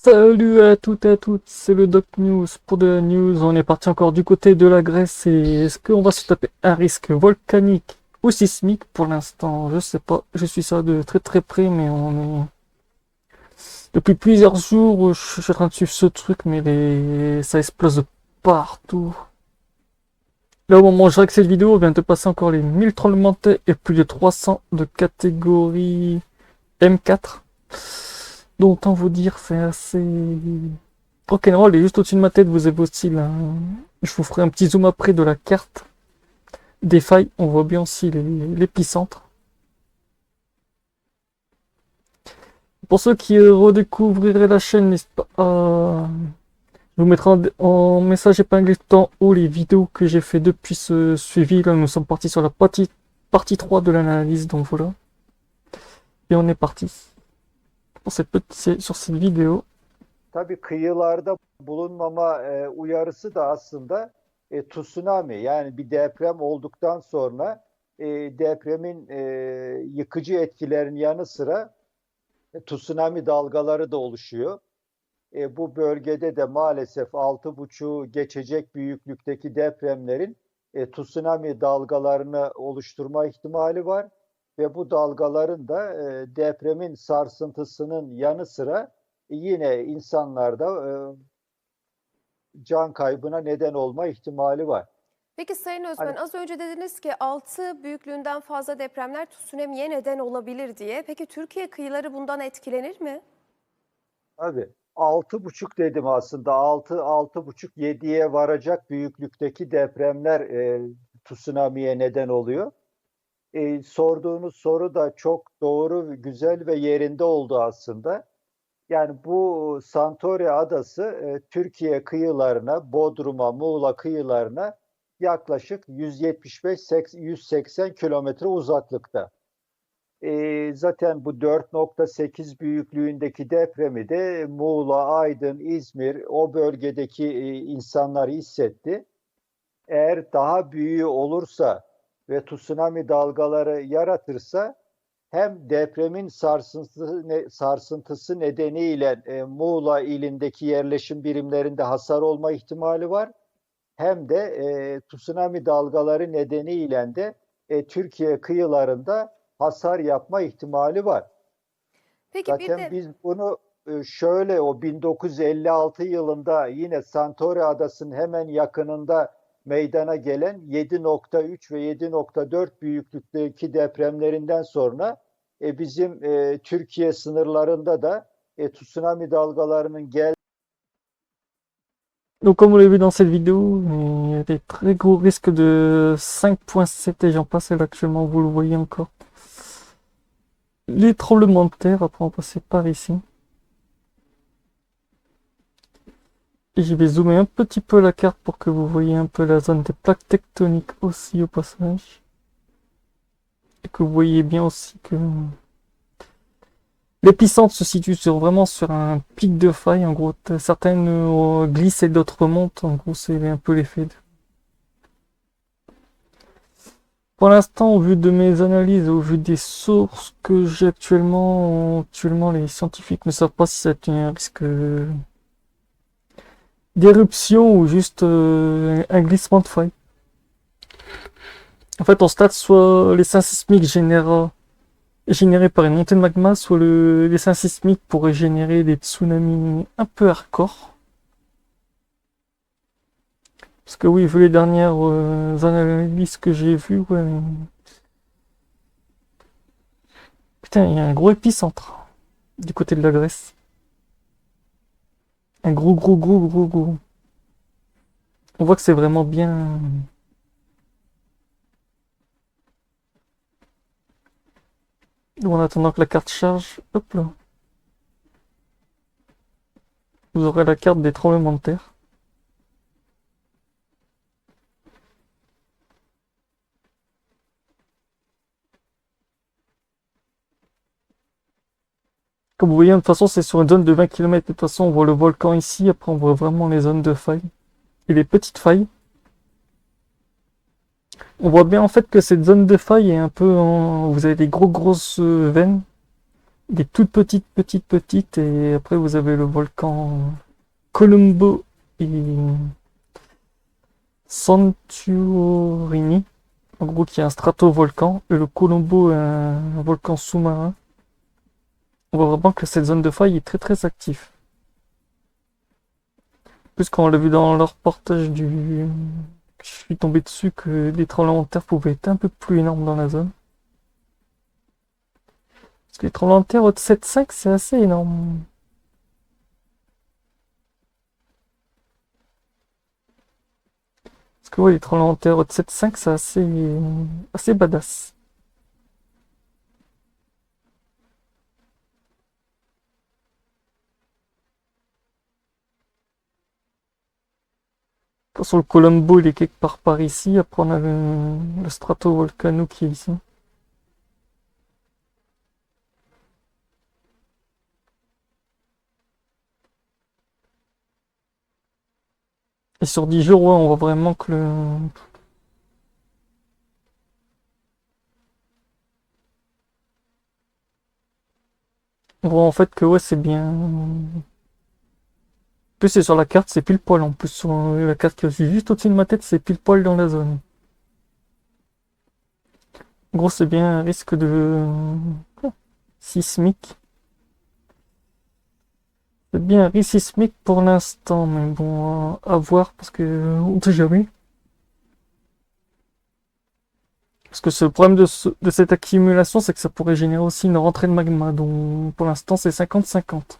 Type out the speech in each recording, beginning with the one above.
Salut à toutes et à toutes, c'est le Doc News pour de la news. On est parti encore du côté de la Grèce et est-ce qu'on va se taper un risque volcanique ou sismique pour l'instant? Je sais pas, je suis ça de très très près, mais on est depuis plusieurs jours, je suis en train de suivre ce truc, mais ça explose de partout. Là, au moment où je règle cette vidéo, on vient de passer encore les 1000 tremblements de terre et plus de 300 de catégorie M4. Donc, autant vous dire, c'est assez. Rock'n'roll est juste au-dessus de ma tête, vous avez aussi là. Je vous ferai un petit zoom après de la carte des failles. On voit bien aussi l'épicentre. Pour ceux qui redécouvriraient la chaîne, n'hésitez pas à. Je vous mettrai en message épinglé tout en haut les vidéos que j'ai fait depuis ce suivi. Là, nous sommes partis sur la partie 3 de l'analyse, donc voilà. Et on est parti pour sur cette vidéo. Tabii kıyılarda bulunmama uyarısı da aslında tsunami, yani bir deprem olduktan sonra depremin yıkıcı etkilerinin yanı sıra tsunami dalgaları da oluşuyor. Bu bölgede de maalesef 6,5'u geçecek büyüklükteki depremlerin tsunami dalgalarını oluşturma ihtimali var ve bu dalgaların da depremin sarsıntısının yanı sıra yine insanlarda can kaybına neden olma ihtimali var. Peki Sayın Özmen, Hani az önce dediniz ki 6 büyüklüğünden fazla depremler tsunami'ye neden olabilir diye. Peki Türkiye kıyıları bundan etkilenir mi? abi 6,5 dedim aslında, 6,5-7'ye varacak büyüklükteki depremler tsunami'ye neden oluyor. Sorduğunuz soru da çok doğru, güzel ve yerinde oldu aslında. Yani bu Santorini adası Türkiye kıyılarına, Bodrum'a, Muğla kıyılarına yaklaşık 175-180 kilometre uzaklıkta. Zaten bu 4,8 büyüklüğündeki depremi de Muğla, Aydın, İzmir, o bölgedeki insanlar hissetti. Eğer daha büyüğü olursa ve tsunami dalgaları yaratırsa hem depremin sarsıntısı nedeniyle Muğla ilindeki yerleşim birimlerinde hasar olma ihtimali var. Hem de tsunami dalgaları nedeniyle de Türkiye kıyılarında hasar yapma ihtimali var. Peki bir Zaten de biz bunu şöyle, o 1956 yılında yine Santorini adasının hemen yakınında meydana gelen 7,3 ve 7,4 büyüklükteki depremlerinden sonra bizim Türkiye sınırlarında da tsunami dalgalarının Donc comme vous l'avez vu dans cette vidéo, il y a des très gros risques de 5,7 et j'en passe là actuellement, vous le voyez encore. Les tremblements de terre, après on va passer par ici. Et je vais zoomer un petit peu la carte pour que vous voyez un peu la zone des plaques tectoniques aussi au passage. Et que vous voyez bien aussi que l'épicentre se situe vraiment sur un pic de faille. En gros, certaines glissent et d'autres remontent. En gros, c'est un peu l'effet. Pour l'instant, au vu de mes analyses, au vu des sources que j'ai actuellement, les scientifiques ne savent pas si c'est un risque d'éruption ou juste un glissement de faille. En fait, on constate soit l'essai sismique généré par une montée de magma, soit l'essai sismique pourrait générer des tsunamis un peu hardcore. Parce que oui, vu les dernières analyses que j'ai vues, ouais. Putain, il y a un gros épicentre du côté de la Grèce. Un gros. On voit que c'est vraiment bien. En attendant que la carte charge, hop là. Vous aurez la carte des tremblements de terre. Comme vous voyez, de toute façon, c'est sur une zone de 20 km. De toute façon, on voit le volcan ici. Après, on voit vraiment les zones de faille. Et les petites failles. On voit bien en fait que cette zone de faille est un peu en. Vous avez des grosses veines. des toutes petites, et après vous avez le volcan Colombo et Santorini, en gros qui est un stratovolcan, et le Colombo est un volcan sous-marin. On voit vraiment que cette zone de faille est très active. Plus quand on l'a vu dans le reportage je suis tombé dessus que les tremblements de terre pouvaient être un peu plus énormes dans la zone. Parce que les tremblements de terre au 7,5 c'est assez énorme. Parce que ouais, les tremblements de terre au 7,5 c'est assez badass. Quand sur le Colombo il est quelque part par ici, après on a le stratovolcano qui est ici. Et sur 10 jours, ouais, on voit vraiment que on voit en fait que ouais, c'est bien. En plus, c'est sur la carte, c'est pile poil. En plus, sur la carte qui est juste au-dessus de ma tête, c'est pile poil dans la zone. En gros, c'est bien un risque de sismique. C'est bien un risque sismique pour l'instant, mais bon, à voir parce que on ne sait jamais. Parce que le problème de cette accumulation, c'est que ça pourrait générer aussi une rentrée de magma. Donc pour l'instant, c'est 50-50.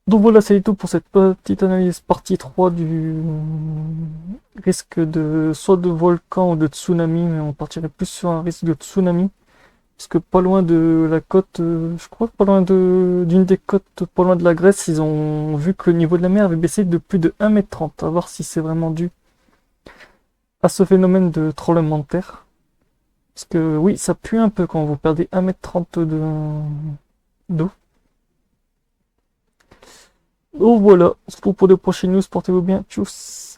Donc voilà, c'est tout pour cette petite analyse partie 3 du risque de soit de volcan ou de tsunami, mais on partirait plus sur un risque de tsunami. Parce que pas loin de la côte, je crois que pas loin d'une des côtes, pas loin de la Grèce, ils ont vu que le niveau de la mer avait baissé de plus de 1,30 m. À voir si c'est vraiment dû à ce phénomène de tremblement de terre. Parce que oui, ça pue un peu quand vous perdez 1,30 m d'eau. Donc voilà, on se retrouve pour de prochaines news, portez-vous bien, tchuss.